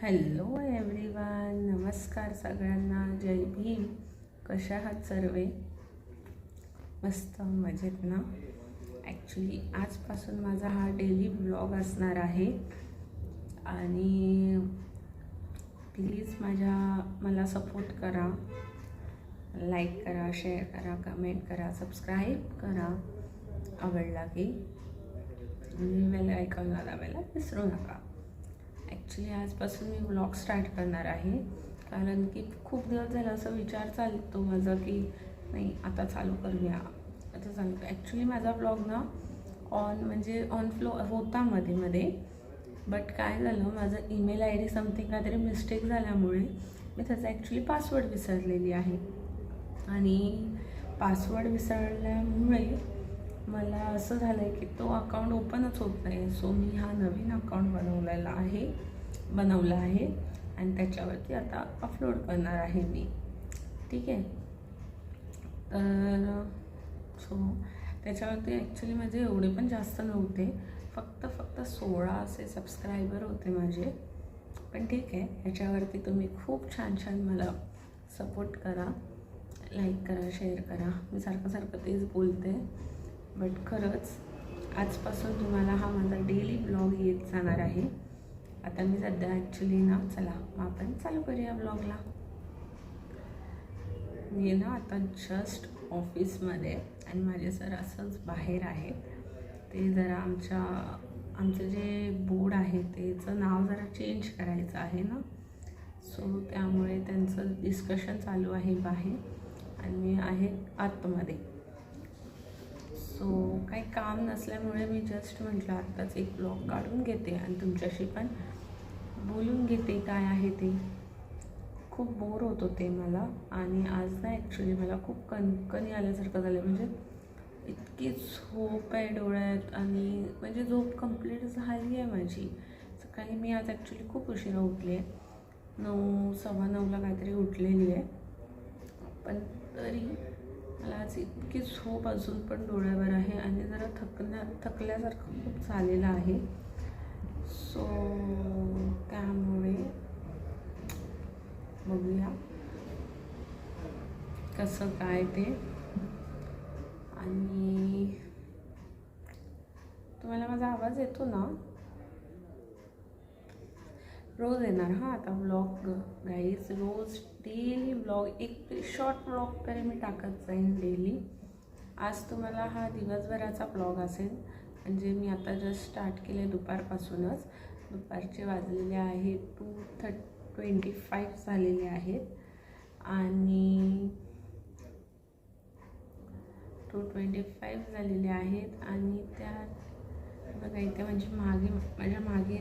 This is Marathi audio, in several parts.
हॅलो एव्हरीवन, नमस्कार सगळ्यांना, जय भीम. कशा आहात सर्वे? मस्त मजेत ना? ॲक्च्युली आजपासून माझा हा डेली ब्लॉग असणार आहे आणि प्लीज मला सपोर्ट करा, लाईक करा, शेअर करा, कमेंट करा, सबस्क्राईब करा आवडला की, आणि बेल आयकॉनला दाबायला विसरू नका. ॲक्च्युली आजपासून मी ब्लॉग स्टार्ट करणार आहे, कारण की खूप दिवस झाला असं विचार चालतो माझा की नाही आता चालू करूया, आता चालू. ॲक्च्युली माझा ब्लॉग ना ऑन फ्लो होता मध्ये, बट काय झालं, माझं ईमेल आय डी समथिंग काहीतरी मिस्टेक झाल्यामुळे मी त्याचा ॲक्च्युली पासवर्ड विसरलेली आहे, आणि पासवर्ड विसरल्यामुळे मला असं झालं आहे की तो अकाउंट ओपनच होत नाही. सो मी हा नवीन अकाउंट बनवला आहे आणि त्याच्यावरती आता अपलोड करणार आहे मी. ठीक आहे, तर सो त्याच्यावरती ॲक्च्युली माझे एवढे पण जास्त नव्हते, फक्त 16 असे सबस्क्रायबर होते माझे. पण ठीक आहे, ह्याच्यावरती तुम्ही खूप छान मला सपोर्ट करा, लाईक करा, शेअर करा. मी सारखं तेच बोलते, बट खरंच आजपासून तुम्हाला हा माझा डेली ब्लॉग येत जाणार आहे. आता मी सध्या ॲक्च्युली ना, चला मग आपण चालू करूया ब्लॉगला. मी ना आता जस्ट ऑफिसमध्ये, आणि माझे सर असंच बाहेर आहेत. ते जरा आमचं जे बोर्ड आहे त्याचं नाव जरा चेंज करायचं आहे ना, सो त्यामुळे त्यांचं डिस्कशन चालू आहे बाहेर, आणि मी आहे आतमध्ये. सो काही काम नसल्यामुळे मी जस्ट म्हटलं आत्ताच एक ब्लॉग काढून घेते आणि तुमच्याशी पण बोलून घेते काय आहे ते. खूप बोर होत होते मला, आणि आज ना ॲक्च्युली मला खूप कणकणी आल्यासारखं झालं. म्हणजे इतकी झोप आहे डोळ्यात, आणि म्हणजे झोप कंप्लीट झाली आहे माझी. सकाळी मी आज ॲक्च्युली खूप उशिरा उठले आहे, 9, 9:15 काहीतरी उठलेली आहे, पण तरी मला आज इतकी झोप अजून पण डोळ्यावर आहे, आणि जरा थकल्यासारखं खूप झालेलं आहे. सो त्यामुळे बघूया कसं काय ते. आणि तुम्हाला माझा आवाज येतो ना? रोज येणार हा आता ब्लॉग गाईज, रोज डेली ब्लॉग, एक शॉर्ट ब्लॉग तरी मी टाकत जाईन डेली. आज तुम्हाला हा दिवसभराचा ब्लॉग असेल, म्हणजे मी आता जस्ट स्टार्ट केले दुपारपासूनच. दुपारचे वाजलेले आहे 2:25 झालेले आहेत, आणि 2:25 झालेले आहेत. आणि त्यात बघा इथे माझ्या मागे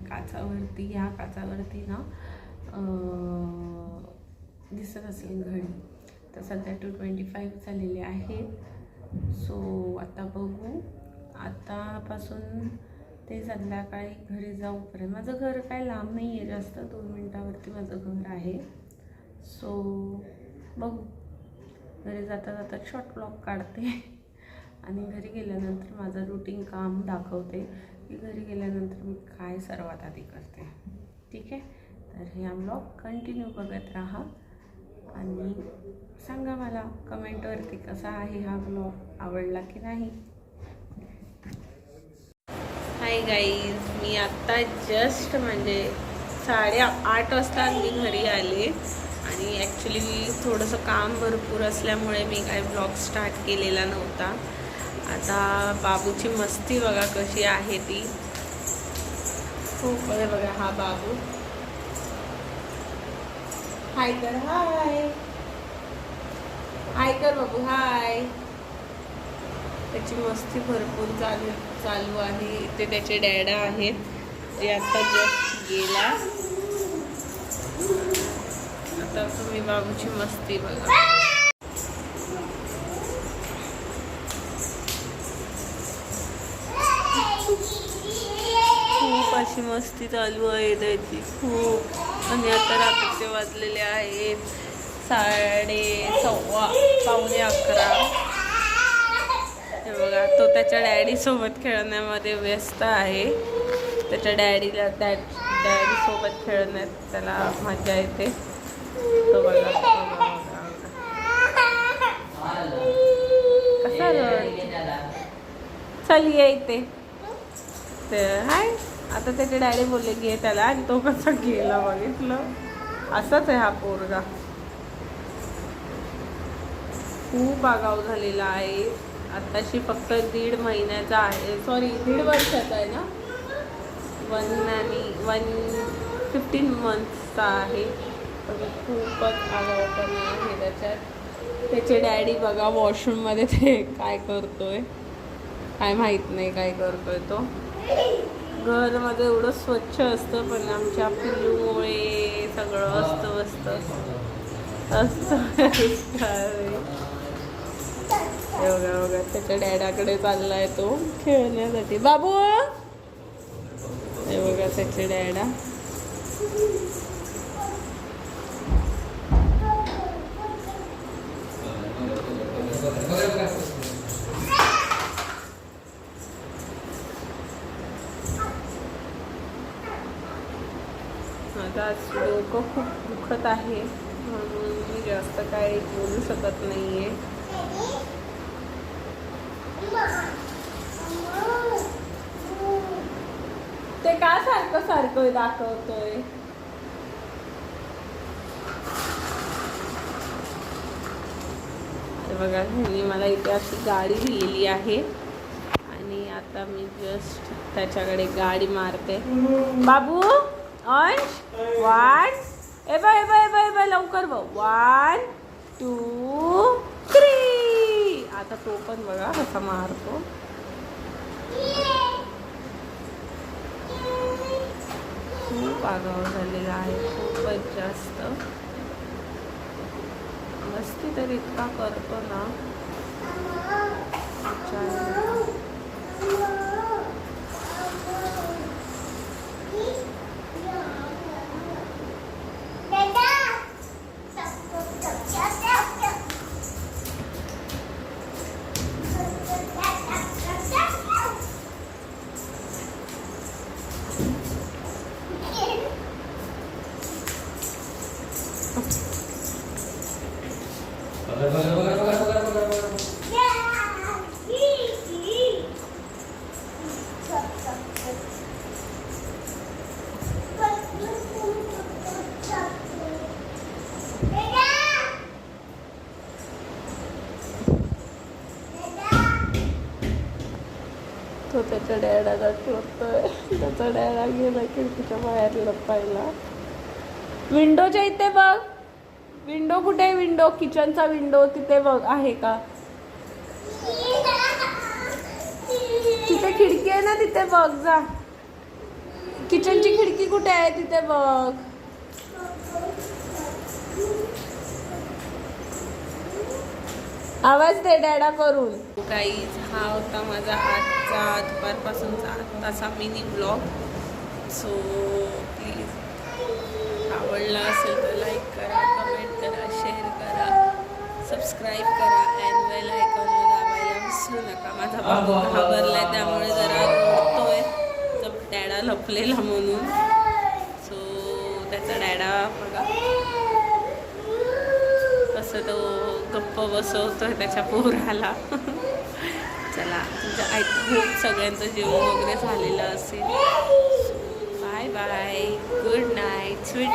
काचावरती, या काचावरती ना दिसत असेल घडी. तर सध्या 2:25 झालेले आहेत. सो आता बघू, आतापासून ते संध्याकाळी घरी जाऊपर्यंत. माझं घर काय लांब नाही आहे जास्त, 2 मिनटावरती माझं घर आहे. सो बघू, घरी जाता शॉर्ट ब्लॉग काढते, आणि घरी गेल्यानंतर माझं रुटीन काम दाखवते की घरी गेल्यानंतर मी काय सर्वात आधी करते. ठीक आहे, तर ह्या ब्लॉग कंटिन्यू बघत राहा, आणि सांगा मला कमेंटवरती कसा आहे हा ब्लॉग, आवडला की नाही. हाय गाईज, मी आत्ता जस्ट म्हणजे 8:30 वाजता मी घरी आले, आणि ॲक्च्युली थोडंसं काम भरपूर असल्यामुळे मी काय ब्लॉग स्टार्ट केलेला नव्हता. आता बाबूची मस्ती बघा कशी आहे ती, खूप बघा हा बाबू. हाय कर, हाय कर बाबू, हाय. त्याची मस्ती भरपूर चालू आहे. इथे त्याचे डॅडा आहेत, जे आता जस्ट गेला. आता तुम्ही बाबूची मस्ती बघा. खूप अशी मस्ती चालू आहे त्याची, खूप. आणि आता रात्रीचे वाजलेले आहेत 11:15. हे बघा, तो त्याच्या डॅडी सोबत खेळण्यामध्ये व्यस्त आहे. त्याच्या डॅडी सोबत खेळण्यात त्याला मजा येते. तो बघा कसा चल ये इथे ते हाय. आता त्याचे डॅडी बोलले घे त्याला आणि तो कसा गेला बघितलं. असाच आहे हा पोरगा. खूप आगाऊ झालेला आहे. आताशी फक्त 1.5 महिन्याचा आहे, सॉरी 1.5 वर्षाचा आहे ना. 15 मंथचा आहे. पण खूपच आगाऊपणा आहे त्याच्यात. त्याचे डॅडी बघा वॉशरूममध्ये ते काय करतोय काय माहीत नाही काय करतोय तो. घर माझं एवढं स्वच्छ असतं पण आमच्या पिल्लूमुळे सगळं अस्तव्यस्त बघा बघा त्याच्या डॅडाकडे चाललाय तो खेळण्यासाठी. बाबू हे बघा त्याचे डॅडा. माझं आज डोकं खूप दुखत आहे म्हणून मी जास्त काही बोलू शकत नाहीये. ते का सारखं सारखं दाखवतोय. बघा ह्यांनी मला इथे अशी गाडी दिलेली आहे आणि आता मी जस्ट त्याच्याकडे गाडी मारते. बाबू अंश 1 ए बाय लवकर बघ 1 2 3. आता तो पण बघा कसा मारतो. खूप आगाऊ झालेला आहे खूपच जास्त. मस्ती तर इतका करतो ना. तो त्याच्या डॅडाला शोधतोय. त्याचा डॅडा गेला खिडकीच्या बाहेर लपायला. विंडोच्या इथे बघ. विंडो कुठे आहे. विंडो किचनचा विंडो तिथे बघ आहे का. तिथे खिडकी आहे ना तिथे बघ जा. किचनची खिडकी कुठे आहे तिथे बघ. आवाज दे डॅडा करून. गाईज हा होता माझा आजचा दुपारपासूनचा आत्ताचा मिनी ब्लॉग. सो प्लीज आवडला असेल तर लाईक करा, कमेंट करा, शेअर करा, सबस्क्राईब करा अँड बेल आयकॉनला दाबायला विसरू नका. माझा बाबू घाबरलाय त्यामुळे जरा रडतोय. डॅडा लपलेला म्हणून. सो त्याचा डॅडा बघा कसं तो गप्प बसवतोय त्याच्या पोराला. चला तुमच्या आय होप सगळ्यांचं जेवण वगैरे झालेलं असेल. Bye bye, good night, sweet